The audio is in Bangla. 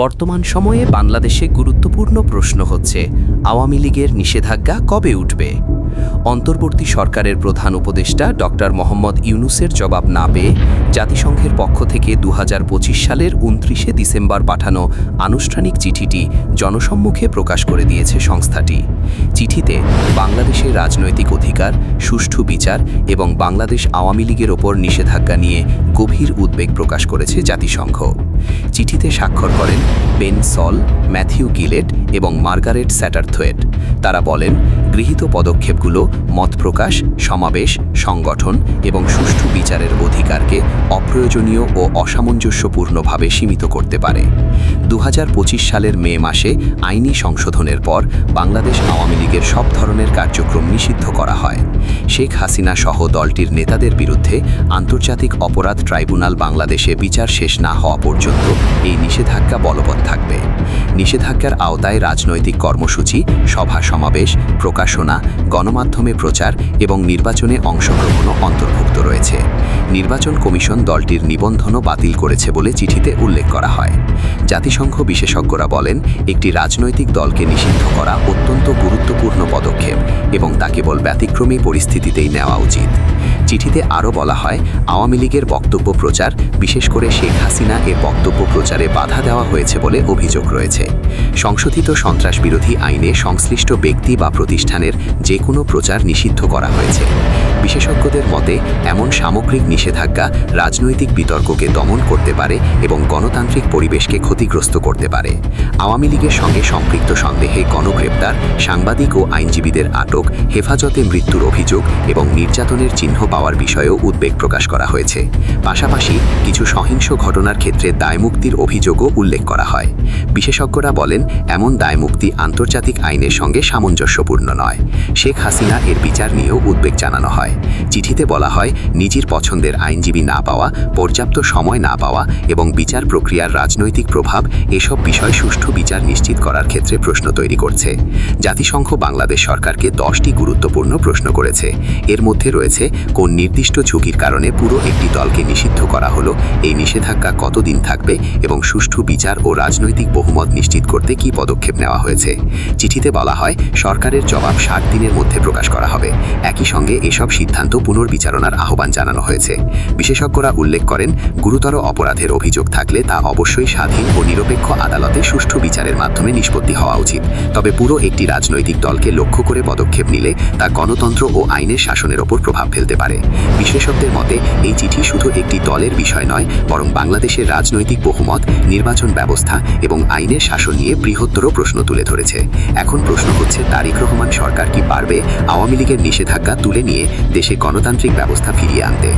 বর্তমান সময়ে বাংলাদেশে গুরুত্বপূর্ণ প্রশ্ন হচ্ছে আওয়ামী লীগের নিষেধাজ্ঞা কবে উঠবে। অন্তর্বর্তী সরকারের প্রধান উপদেষ্টা ডক্টর মোহাম্মদ ইউনূসের জবাব না পেয়ে জাতিসংঘের পক্ষ থেকে ২০২৫ সালের ২৯শে ডিসেম্বর পাঠানো আনুষ্ঠানিক চিঠিটি জনসম্মুখে প্রকাশ করে দিয়েছে সংস্থাটি। চিঠিতে বাংলাদেশের রাজনৈতিক অধিকার, সুষ্ঠু বিচার এবং বাংলাদেশ আওয়ামী লীগের ওপর নিষেধাজ্ঞা নিয়ে গভীর উদ্বেগ প্রকাশ করেছে জাতিসংঘ। চিঠিতে স্বাক্ষর করেন বেন সল, ম্যাথিউ গিলেট এবং মার্গারেট স্যাটারথোয়েট। তারা বলেন, গৃহীত পদক্ষেপগুলো মত প্রকাশ, সমাবেশ, সংগঠন এবং সুষ্ঠু বিচারের অধিকারকে অপ্রয়োজনীয় ও অসামঞ্জস্যপূর্ণভাবে সীমিত করতে পারে। ২০২৫ সালের মে মাসে আইনি সংশোধনের পর বাংলাদেশ আওয়ামী লীগের সব ধরনের কার্যক্রম নিষিদ্ধ করা হয়। শেখ হাসিনা সহ দলটির নেতাদের বিরুদ্ধে আন্তর্জাতিক অপরাধ ট্রাইব্যুনাল বাংলাদেশে বিচার শেষ না হওয়া পর্যন্ত এই নিষেধাজ্ঞা বলবৎ থাকবে। নিষেধাজ্ঞার আওতায় রাজনৈতিক কর্মসূচি, সভা সমাবেশ, প্রকাশনা, গণমাধ্যমে প্রচার এবং নির্বাচনে অংশগ্রহণও অন্তর্ভুক্ত রয়েছে। নির্বাচন কমিশন দলটির নিবন্ধনও বাতিল করেছে বলে চিঠিতে উল্লেখ করা হয়। জাতিসংঘ বিশেষজ্ঞরা বলেন, একটি রাজনৈতিক দলকে নিষিদ্ধ করা অত্যন্ত গুরুত্বপূর্ণ পদক্ষেপ এবং তা কেবল ব্যতিক্রমী পরিস্থিতিতেই নেওয়া উচিত। চিঠিতে আরও বলা হয়, আওয়ামী লীগের বক্তব্য প্রচার, বিশেষ করে শেখ হাসিনা এর বক্তব্য প্রচারে বাধা দেওয়া হয়েছে বলে অভিযোগ রয়েছে। সংশোধিত সন্ত্রাসবিরোধী আইনে সংশ্লিষ্ট ব্যক্তি বা প্রতিষ্ঠানের যে কোনো প্রচার নিষিদ্ধ করা হয়েছে। বিশেষজ্ঞদের মতে, এমন সামগ্রিক নিষেধাজ্ঞা রাজনৈতিক বিতর্ককে দমন করতে পারে এবং গণতান্ত্রিক পরিবেশকে ক্ষতিগ্রস্ত করতে পারে। আওয়ামী লীগের সঙ্গে সম্পৃক্ত সন্দেহে গণগ্রেপ্তার, সাংবাদিক ও আইনজীবীদের আটক, হেফাজতে মৃত্যুর অভিযোগ এবং নির্যাতনের চিহ্ন পাওয়ার বিষয়েও উদ্বেগ প্রকাশ করা হয়েছে। পাশাপাশি কিছু সহিংস ঘটনার ক্ষেত্রে দায়মুক্তির অভিযোগও উল্লেখ করা হয়। বিশেষজ্ঞরা বলেন, এমন দায়মুক্তি আন্তর্জাতিক আইনের সঙ্গে সামঞ্জস্যপূর্ণ নয়। শেখ হাসিনা এর বিচার নিয়েও উদ্বেগ জানানো হয়। চিঠিতে বলা হয়, নিজের পছন্দের আইনজীবী না পাওয়া, পর্যাপ্ত সময় না পাওয়া এবং বিচার প্রক্রিয়ার রাজনৈতিক প্রভাব এসব বিষয় সুষ্ঠু বিচার নিশ্চিত করার ক্ষেত্রে প্রশ্ন তৈরি করছে। জাতিসংঘ বাংলাদেশ সরকারকে 10টি গুরুত্বপূর্ণ প্রশ্ন করেছে। এর মধ্যে রয়েছে, কোন নির্দিষ্ট ঝুঁকির কারণে পুরো একটি দলকে নিষিদ্ধ করা হলো, এই নিষেধাজ্ঞা কতদিন থাকবে এবং সুষ্ঠু বিচার ও রাজনৈতিক বহুমত নিশ্চিত করতে কী পদক্ষেপ নেওয়া হয়েছে। চিঠিতে বলা হয়, সরকারের জবাব 60 দিনের মধ্যে প্রকাশ করা হবে। একই সঙ্গে এসব সিদ্ধান্ত পুনর্বিচারণার আহ্বান জানানো হয়েছে। বিশেষজ্ঞরা উল্লেখ করেন, গুরুতর অপরাধের অভিযোগ থাকলে তা অবশ্যই স্বাধীন ও নিরপেক্ষ আদালতে সুষ্ঠু বিচারের মাধ্যমে নিষ্পত্তি হওয়া উচিত। তবে পুরো একটি রাজনৈতিক দলকে লক্ষ্য করে পদক্ষেপ নিলে তা গণতন্ত্র ও আইনের শাসনের ওপর প্রভাব ফেলতে পারে। বিশেষজ্ঞদের মতে, এই চিঠি শুধু একটি দলের বিষয় নয়, বরং বাংলাদেশের রাজনৈতিক বহুমত, নির্বাচন ব্যবস্থা এবং আইনের শাসন নিয়ে বৃহত্তর প্রশ্ন তুলে ধরেছে। এখন প্রশ্ন হচ্ছে, তারেক রহমান সরকার কি পারবে আওয়ামী লীগের নিষেধাজ্ঞা তুলে নিয়ে দেশে গণতান্ত্রিক ব্যবস্থা ফিরিয়ে আনতে।